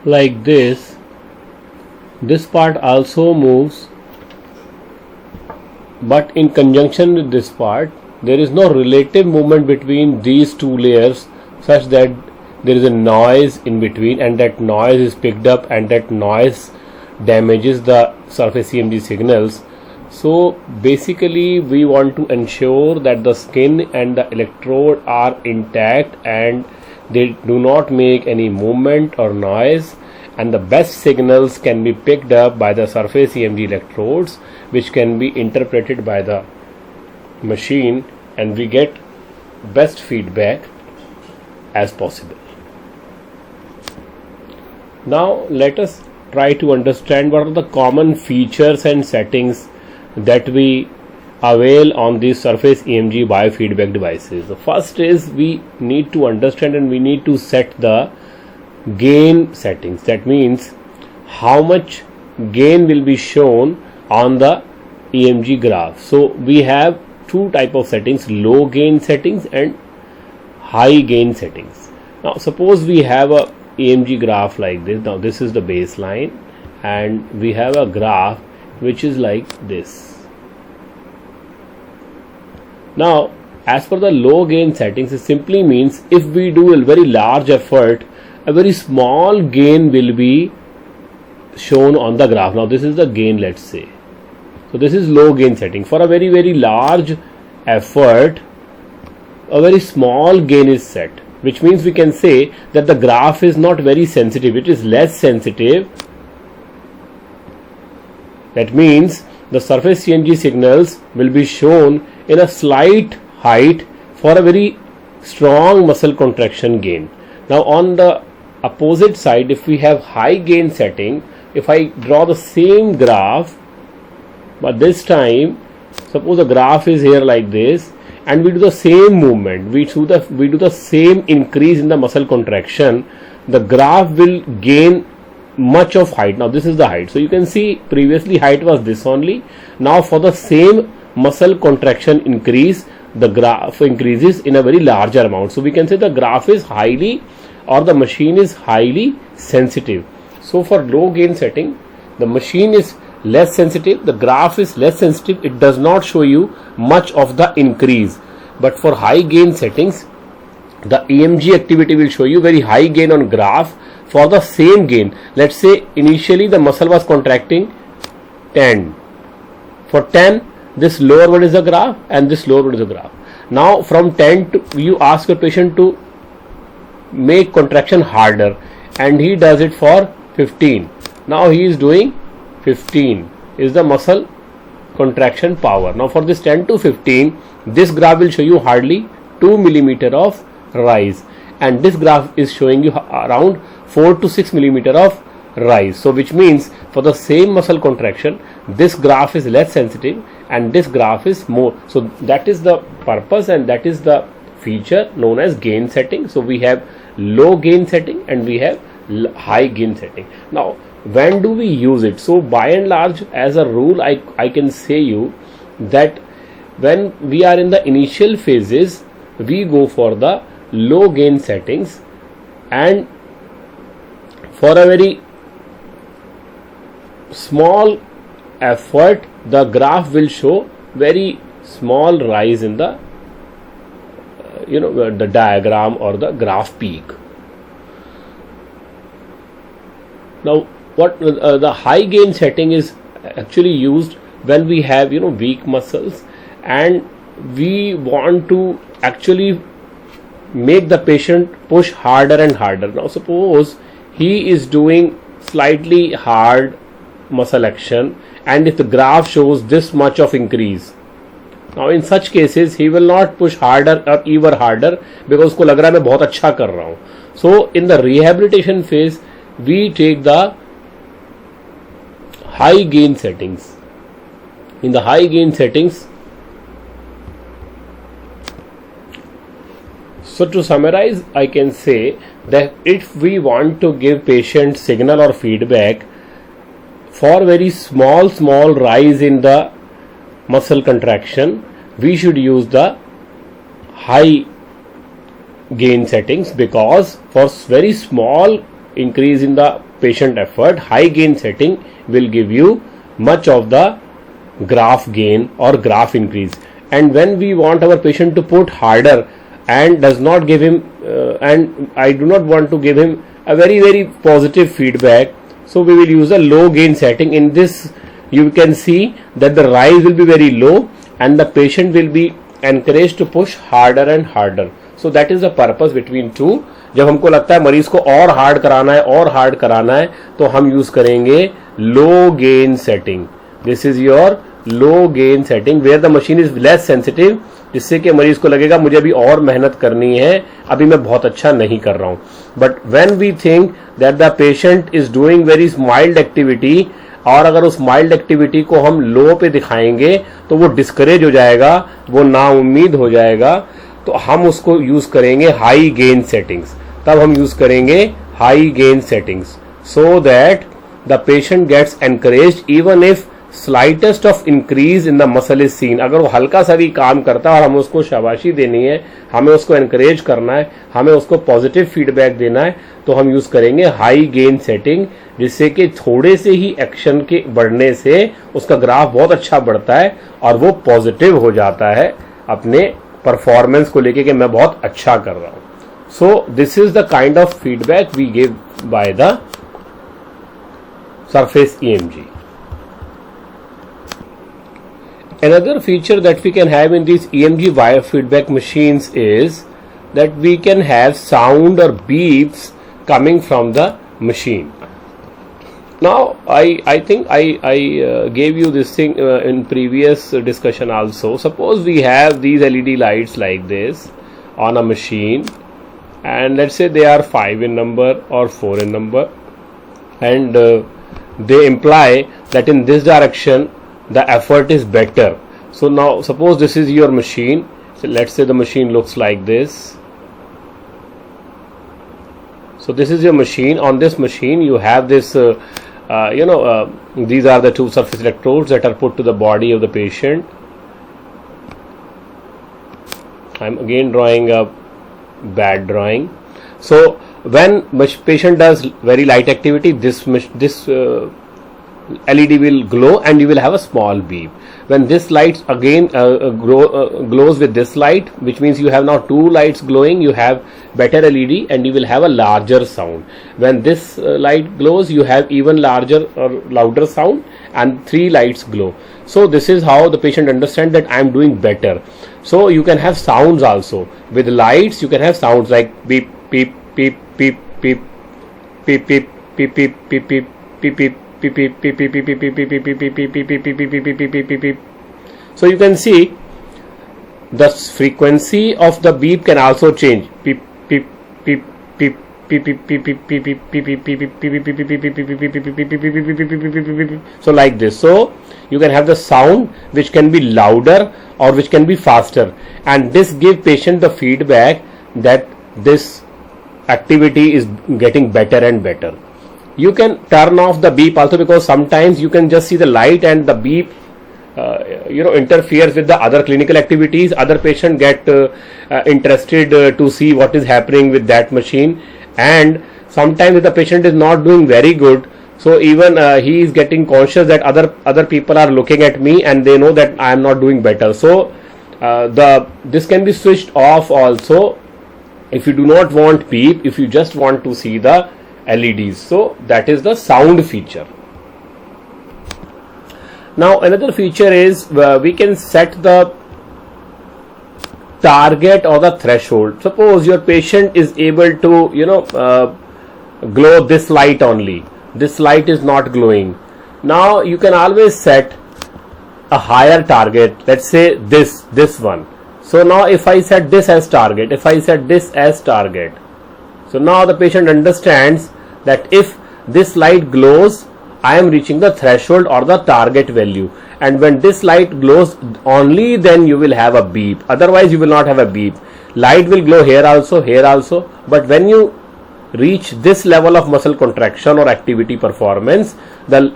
like this part also moves, but in conjunction with this part there is no relative movement between these two layers such that there is a noise in between, and that noise is picked up and that noise damages the surface EMG signals. So basically we want to ensure that the skin and the electrode are intact and they do not make any movement or noise, and the best signals can be picked up by the surface EMG electrodes, which can be interpreted by the machine, and we get best feedback as possible. Now let us try to understand what are the common features and settings that we avail on these surface EMG biofeedback devices. The first is we need to understand and we need to set the gain settings. That means how much gain will be shown on the EMG graph. So we have two type of settings, low gain settings and high gain settings. Now suppose we have a EMG graph like this. Now this is the baseline and we have a graph which is like this. Now as per the low gain settings, it simply means if we do a very large effort, a very small gain will be shown on the graph. Now this is the gain, let's say. So this is low gain setting. For a very large effort, a very small gain is set, which means we can say that the graph is not very sensitive, it is less sensitive. That means the surface EMG signals will be shown in a slight height for a very strong muscle contraction gain. Now on the opposite side, if we have high gain setting, if I draw the same graph, but this time suppose the graph is here like this and we do the same movement, we do the same increase in the muscle contraction, the graph will gain much of height. Now this is the height, so you can see previously height was this only. Now for the same muscle contraction increase, the graph increases in a very larger amount. So we can say the graph is highly, or the machine is highly sensitive. So for low gain setting, the machine is less sensitive, the graph is less sensitive, it does not show you much of the increase. But for high gain settings, the EMG activity will show you very high gain on graph for the same gain. Let's say initially the muscle was contracting 10. For 10, this lower one is the graph and this lower one is the graph. Now from 10 to, you ask your patient to make contraction harder and he does it for 15. Now he is doing 15 is the muscle contraction power. Now for this 10 to 15, this graph will show you hardly 2 millimeter of rise, and this graph is showing you around 4 to 6 millimeter of rise. So which means for the same muscle contraction, this graph is less sensitive and this graph is more. So that is the purpose and that is the feature known as gain setting. So we have low gain setting and we have high gain setting. Now when do we use it? So by and large, as a rule, I can say you that when we are in the initial phases, we go for the low gain settings, and for a very small effort, the graph will show very small rise in the the diagram or the graph peak. Now what the high gain setting is actually used when we have weak muscles and we want to actually make the patient push harder and harder. Now suppose he is doing slightly hard muscle action and if the graph shows this much of increase, now in such cases he will not push harder or even harder because उसको लग रहा है मैं बहुत अच्छा कर रहा हूँ. So in the rehabilitation phase we take the high gain settings. In the high gain settings, so to summarize, I can say that if we want to give patient signal or feedback for very small rise in the muscle contraction, we should use the high gain settings, because for very small increase in the patient effort, high gain setting will give you much of the graph gain or graph increase. And when we want our patient to put harder and does not give him and I do not want to give him a very positive feedback, so we will use a low gain setting. In this you can see that the rise will be very low and the patient will be encouraged to push harder and harder. So that is the purpose between two. जब हमको लगता है मरीज को और hard कराना है तो हम यूज करेंगे low gain setting. This is your low gain setting where the machine is less sensitive, जिससे कि मरीज को लगेगा मुझे अभी और मेहनत करनी है, अभी मैं बहुत अच्छा नहीं कर रहा हूं. But when we think that the patient is doing very mild activity, और अगर उस माइल्ड एक्टिविटी को हम लो पे दिखाएंगे तो वो डिस्करेज हो जाएगा, वो नाउम्मीद हो जाएगा, तो हम उसको यूज करेंगे हाई गेन सेटिंग्स. तब हम यूज करेंगे high gain settings so that the patient gets encouraged even if slightest of increase in the muscle is seen. अगर वो हल्का सा भी काम करता है और हमें उसको शाबाशी देनी है, हमें उसको एनकरेज करना है, हमें उसको पॉजिटिव फीडबैक देना है, तो हम यूज करेंगे हाई गेन सेटिंग, जिससे कि थोड़े से ही एक्शन के बढ़ने से उसका ग्राफ बहुत अच्छा बढ़ता है और वो पॉजिटिव हो जाता है अपने परफॉर्मेंस को लेके कि मैं बहुत अच्छा कर रहा हूं. So this is the kind of feedback we give by the surface EMG. Another feature that we can have in these EMG biofeedback machines is that we can have sound or beeps coming from the machine. Now I think I gave you this thing in previous discussion also. Suppose we have these LED lights like this on a machine, and let's say they are 5 in number or 4 in number, and they imply that in this direction the effort is better. So now suppose this is your machine. So let's say the machine looks like this. So this is your machine. On this machine you have this these are the two surface electrodes that are put to the body of the patient. I'm again drawing a bad drawing. So when patient does very light activity, this LED will glow and you will have a small beep. When this light again glows with this light, which means you have now two lights glowing, you have better LED and you will have a larger sound. When this light glows, you have even larger or louder sound, and 3 lights glow. So this is how the patient understands that I am doing better. So you can have sounds also. With lights you can have sounds like beep beep beep beep beep beep beep beep beep beep beep beep beep. So you can see the frequency of the beep can also change. Beep beep beep beep beep beep beep beep beep beep beep beep. So like this. So you can have the sound which can be louder or which can be faster, and this gives patient the feedback that this activity is getting better and better. You can turn off the beep also, because sometimes you can just see the light and the beep interferes with the other clinical activities. Other patient get interested to see what is happening with that machine, and sometimes if the patient is not doing very good, so even he is getting conscious that other people are looking at me and they know that I am not doing better. So this can be switched off also if you do not want beep, if you just want to see the LEDs. So that is the sound feature. Now another feature is we can set the target or the threshold. Suppose your patient is able to glow this light only. This light is not glowing. Now you can always set a higher target. Let's say this one. So now if I set this as target, if I set this as target, so now the patient understands that if this light glows, I am reaching the threshold or the target value, and when this light glows only then you will have a beep, otherwise you will not have a beep. Light will glow here also, but when you reach this level of muscle contraction or activity performance, the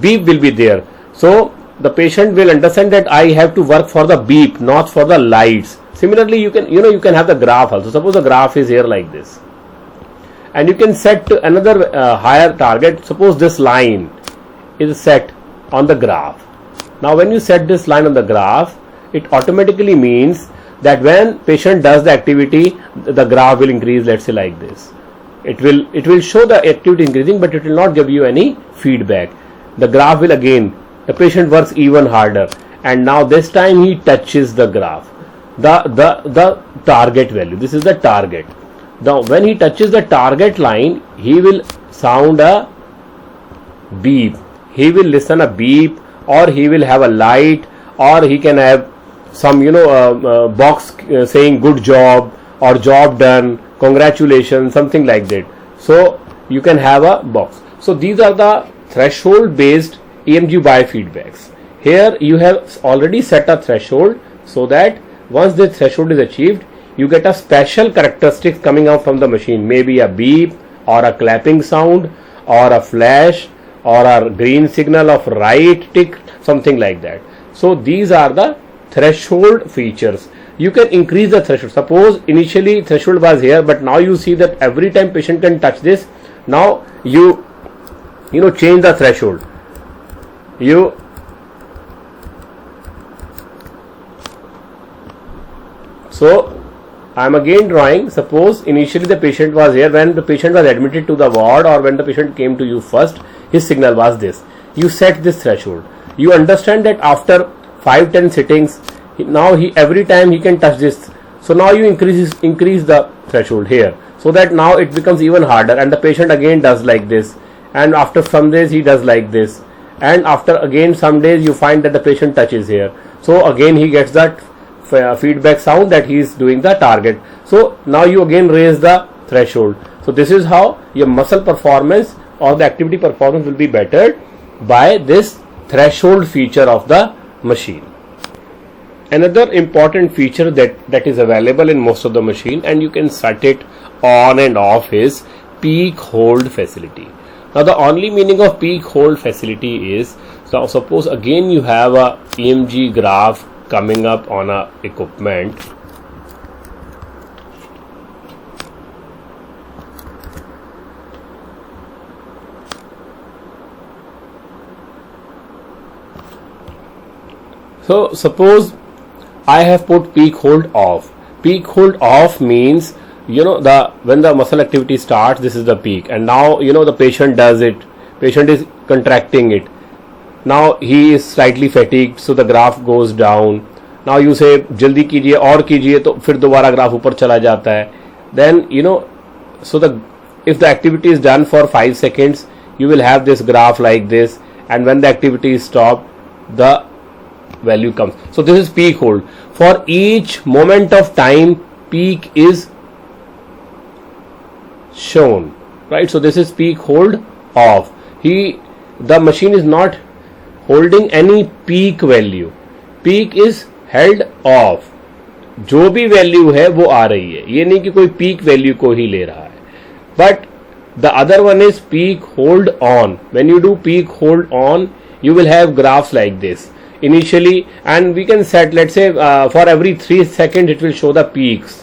beep will be there. So the patient will understand that I have to work for the beep, not for the lights. Similarly, you can have the graph also. Suppose the graph is here like this, and you can set another higher target. Suppose this line is set on the graph. Now when you set this line on the graph, it automatically means that when patient does the activity, the graph will increase, let's say like this. It will show the activity increasing, but it will not give you any feedback. The graph will again, the patient works even harder, and now this time he touches the graph, the target value. This is the target. Now when he touches the target line, he will sound a beep. He will listen a beep, or he will have a light, or he can have some box saying good job or job done, congratulations, something like that. So you can have a box. So these are the threshold based EMG biofeedbacks. Here you have already set a threshold, so that once the threshold is achieved, you get a special characteristics coming out from the machine, maybe a beep or a clapping sound or a flash or a green signal of right tick, something like that. So these are the threshold features. You can increase the threshold. Suppose initially threshold was here, but now you see that every time patient can touch this. Now you change the threshold. So I am again drawing. Suppose initially the patient was here. When the patient was admitted to the ward, or when the patient came to you first, his signal was this. You set this threshold. You understand that after 5-10 sittings, now every time he can touch this. So now you increase the threshold here, so that now it becomes even harder, and the patient again does like this, and after some days he does like this, and after again some days you find that the patient touches here. So again he gets that feedback sound that he is doing the target. So now you again raise the threshold. So this is how your muscle performance or the activity performance will be bettered by this threshold feature of the machine. Another important feature that is available in most of the machine, and you can set it on and off, is peak hold facility. Now the only meaning of peak hold facility is, so suppose again you have a EMG graph coming up on a equipment. So suppose I have put peak hold off. Peak hold off means when the muscle activity starts, this is the peak, and now the patient does it. Patient is contracting it. Now he is slightly fatigued, so the graph goes down. Now you say जल्दी कीजिए और कीजिए, तो फिर दोबारा graph ऊपर चला जाता है. Then so if the activity is done for 5 seconds, you will have this graph like this, and when the activity is stopped, the value comes. So this is peak hold. For each moment of time, peak is shown, right? So this is peak hold off. The machine is not holding any peak value. Peak is held off. जो भी value है वो आ रही है, ये नहीं कि कोई पीक वैल्यू को ही ले रहा है. But the other one is peak hold on. When you do peak hold on, you will have graphs like this initially, and we can set, let's say for every 3 seconds it will show the peaks.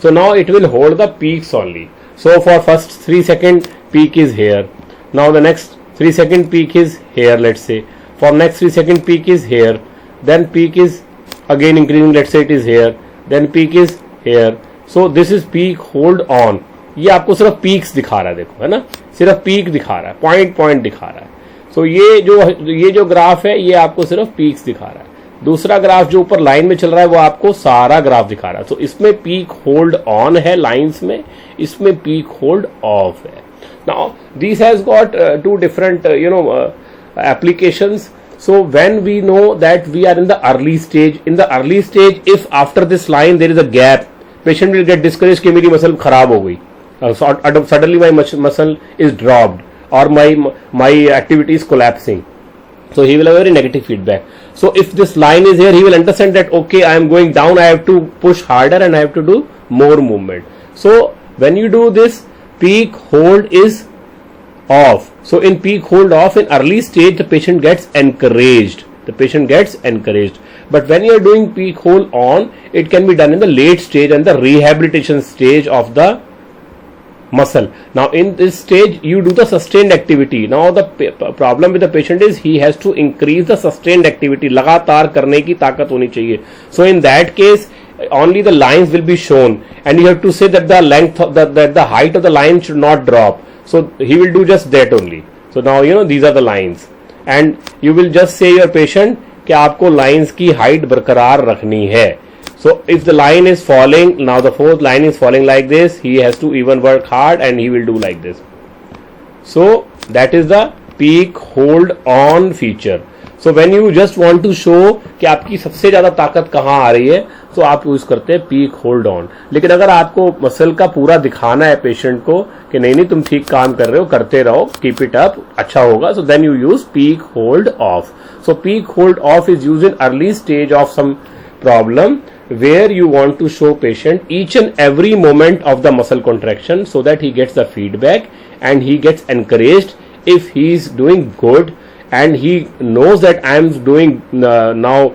So now it will hold the peaks only. So for first 3 second peak is here, now the next 3 second peak is here, let's say for next 3 second peak is here, then peak is again increasing, let's say it is here, then peak is here. So this is peak hold on. ये आपको सिर्फ peaks दिखा रहा है, देखो है ना, सिर्फ पीक दिखा रहा है, पॉइंट दिखा रहा है. सो ये जो ग्राफ है ये आपको सिर्फ पीक्स दिखा रहा है. दूसरा ग्राफ जो ऊपर लाइन में चल रहा है वो आपको सारा ग्राफ दिखा रहा है. तो इसमें पीक होल्ड ऑन है लाइंस में, इसमें पीक होल्ड ऑफ है. Now this has got 2 different applications. So when we know that we are in the early stage, if after this line there is a gap, patient will get discouraged कि मेरी muscle खराब हो गई, suddenly my muscle is dropped, or my activity is collapsing. So he will have very negative feedback. So if this line is here, he will understand that okay, I am going down, I have to push harder and I have to do more movement. So when you do this, peak hold is off. So in peak hold off, in early stage, the patient gets encouraged. But when you are doing peak hold on, it can be done in the late stage and the rehabilitation stage of the muscle. Now in this stage you do the sustained activity. Now the problem with the patient is he has to increase the sustained activity. लगातार करने की ताकत होनी चाहिए. So in that case only the lines will be shown, and you have to say that the length of that the height of the line should not drop. So he will do just that only. So now these are the lines, and you will just say your patient कि आपको lines की height बरकरार रखनी है. So if the line is falling, now the fourth line is falling like this, he has to even work hard and he will do like this. So that is the peak hold on feature. So when you just want to show कि आपकी सबसे ज्यादा ताकत कहाँ आ रही है, तो आप यूज करते हैं पीक होल्ड ऑन. लेकिन अगर आपको मसल का पूरा दिखाना है पेशेंट को कि नहीं तुम ठीक काम कर रहे हो, करते रहो, कीप इट अप, अच्छा होगा, so then you use peak hold off. So peak hold off is use in early stage of some problem where you want to show patient each and every moment of the muscle contraction so that he gets the feedback and he gets encouraged. If he is doing good and he knows that I am doing now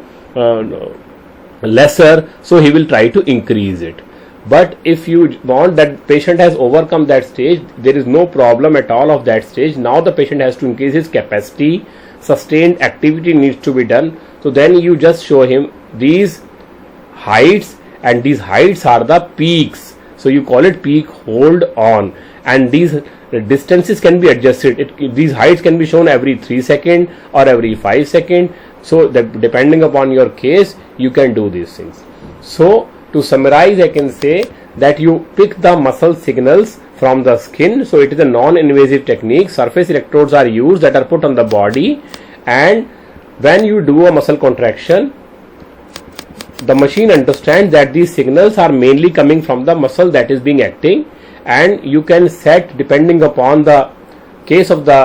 lesser, so he will try to increase it. But if you want that patient has overcome that stage, there is no problem at all of that stage. Now the patient has to increase his capacity, sustained activity needs to be done. So then you just show him these heights, and these heights are the peaks. So you call it peak hold on, and these distances can be adjusted. These heights can be shown every 3 seconds or every 5 seconds. So that depending upon your case, you can do these things. So to summarize, I can say that you pick the muscle signals from the skin. So it is a non-invasive technique. Surface electrodes are used that are put on the body, and when you do a muscle contraction, the machine understands that these signals are mainly coming from the muscle that is being acting, and you can set, depending upon the case of the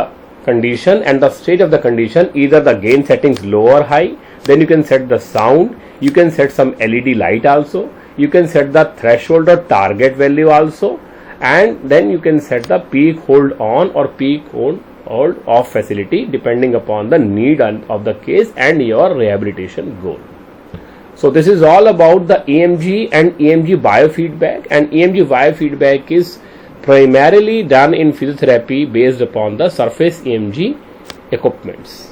condition and the stage of the condition, either the gain settings low or high. Then you can set the sound, you can set some LED light also, you can set the threshold or target value also, and then you can set the peak hold on or peak hold off facility depending upon the need of the case and your rehabilitation goal. So this is all about the EMG and EMG biofeedback, and EMG biofeedback is primarily done in physiotherapy based upon the surface EMG equipments.